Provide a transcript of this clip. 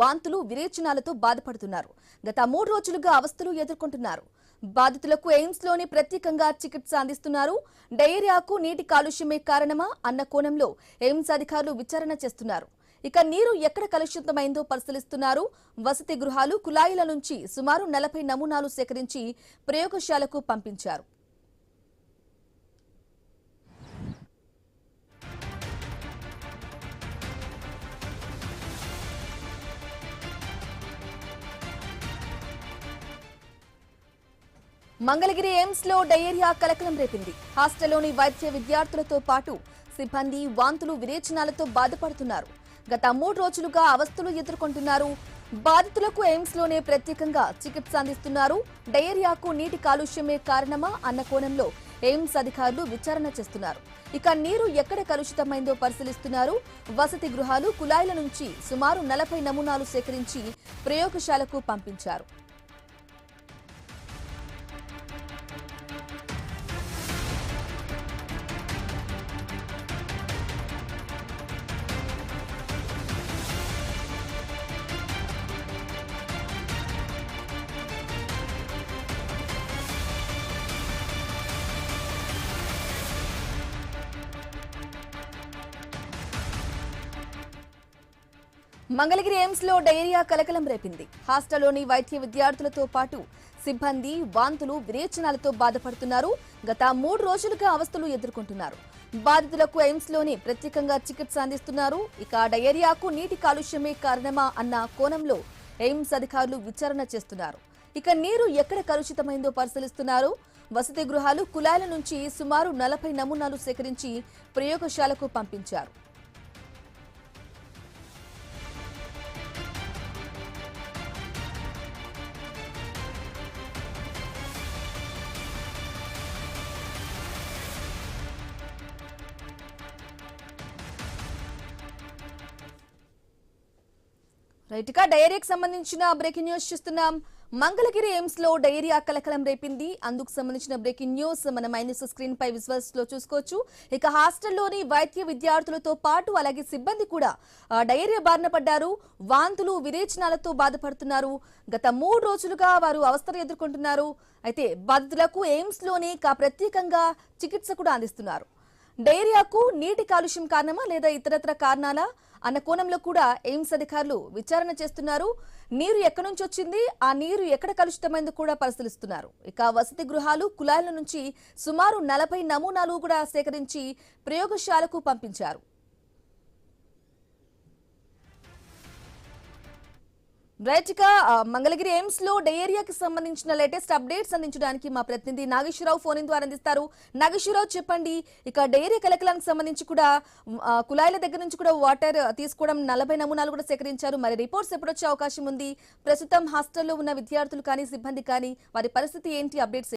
వాంతులు విరేచనాలతో బాధపడుతున్నారు. గత 3 రోజులుగా అవస్థలు ఎదుర్కొంటున్నారు. బాధితులకు ఎయిమ్స్ లోని ప్రత్యేకంగా చికిత్స అందిస్తున్నారు. డయేరియాకు నీటి కాలుష్యమే కారణమా అన్న కోణంలో ఎయిమ్స్ అధికారులు విచారణ చేస్తున్నారు. ఇక నీరు ఎక్కడ కలుషితమైందో పరిశీలిస్తున్నారు. వసతి గృహాలు కుళాయిల నుంచి సుమారు 40 నమూనాలు సేకరించి ప్రయోగశాలకు పంపించారు. మంగళగిరి ఎయిమ్స్ లో డయేరియా కలకలం రేపింది. హాస్టల్లోని వైద్య విద్యార్థులతో పాటు సిబ్బంది వాంతులు విరేచనాలతో బాధపడుతున్నారు. గత 3 రోజులుగా అవస్థలు ఎదుర్కొంటున్నారు. బాధితులకు ఎయిమ్స్ లోనే ప్రత్యేకంగా చికిత్స అందిస్తున్నారు. డయేరియాకు నీటి కాలుష్యమే కారణమా అన్న కోణంలో ఎయిమ్స్ అధికారులు విచారణ చేస్తున్నారు. ఇక నీరు ఎక్కడ కలుషితమైందో పరిశీలిస్తున్నారు. వసతి గృహాలు కుళాయిల నుంచి సుమారు 40 నమూనాలు సేకరించి ప్రయోగశాలకు పంపించారు. మంగళగిరి ఎయిమ్స్ లో డయేరియా కలకలం రేపింది. హాస్టల్లోని వైద్య విద్యార్థులతో పాటు సిబ్బంది వాంతులు విరేచనాలతో బాధపడుతున్నారు. గత 3 రోజులుగా అవస్థలు ఎదుర్కొంటున్నారు. బాధితులకు ఎయిమ్స్ లోని ప్రత్యేకంగా చికిత్స అందిస్తున్నారు. ఇక డయేరియాకు నీటి కాలుష్యమే కారణమా అన్న కోణంలో ఎయిమ్స్ అధికారులు విచారణ చేస్తున్నారు. ఇక నీరు ఎక్కడ కలుషితమైందో పరిశీలిస్తున్నారు. వసతి గృహాలు కుళాయిల నుంచి సుమారు 40 నమూనాలు సేకరించి ప్రయోగశాలకు పంపించారు. రైట్ గా డయేరియాకి సంబంధించిన బ్రేకింగ్ న్యూస్ చూస్తున్నాం. మంగళగిరి ఎయిమ్స్ లో డయేరియా కలకలం రేపింది. అందుకు సంబంధించిన బ్రేకింగ్ న్యూస్ మన మైనస్ స్క్రీన్ పై విజువల్స్ లో చూసుకోవచ్చు. ఇక హాస్టల్లోని వైద్య విద్యార్థులతో పాటు అలాగే సిబ్బంది కూడా డయేరియా బారిన పడ్డారు. వాంతులు విరేచనాలతో బాధపడుతున్నారు. గత 3 రోజులుగా వారు అవస్థలు ఎదుర్కొంటున్నారు. అయితే బాధితులకు ఎయిమ్స్ లోనే ప్రత్యేకంగా చికిత్స కూడా అందిస్తున్నారు. డయేరియాకు నీటి కాలుష్యం కారణమా లేదా ఇతరత్ర కారణాలా అన్న కోణంలో కూడా ఎయిమ్స్ అధికారులు విచారణ చేస్తున్నారు. నీరు ఎక్కడి నుంచి వచ్చింది, ఆ నీరు ఎక్కడ కలుషితమైందో కూడా పరిశీలిస్తున్నారు. ఇక వసతి గృహాలు కుళాయిల నుంచి సుమారు 40 నమూనాలు కూడా సేకరించి ప్రయోగశాలకు పంపించారు. రైట్ గా మంగళగిరి ఎయిమ్స్ లో డయేరియాకి సంబంధించిన లేటెస్ట్ అప్డేట్స్ అందించడానికి మా ప్రతినిధి నాగేశ్వరరావు ఫోన్ ఇన్ ద్వారా అందిస్తారు. నాగేశ్వరరావు చెప్పండి, ఇక డయేరియా కలకలానికి సంబంధించి కూడా కుళాయిల దగ్గర నుంచి కూడా వాటర్ తీసుకోవడం 40 నమూనాలు కూడా సేకరించారు. మరి రిపోర్ట్స్ ఎప్పుడు వచ్చే అవకాశం ఉంది? ప్రస్తుతం హాస్టల్లో ఉన్న విద్యార్థులు కానీ సిబ్బంది కానీ వారి పరిస్థితి ఏంటి? అప్డేట్స్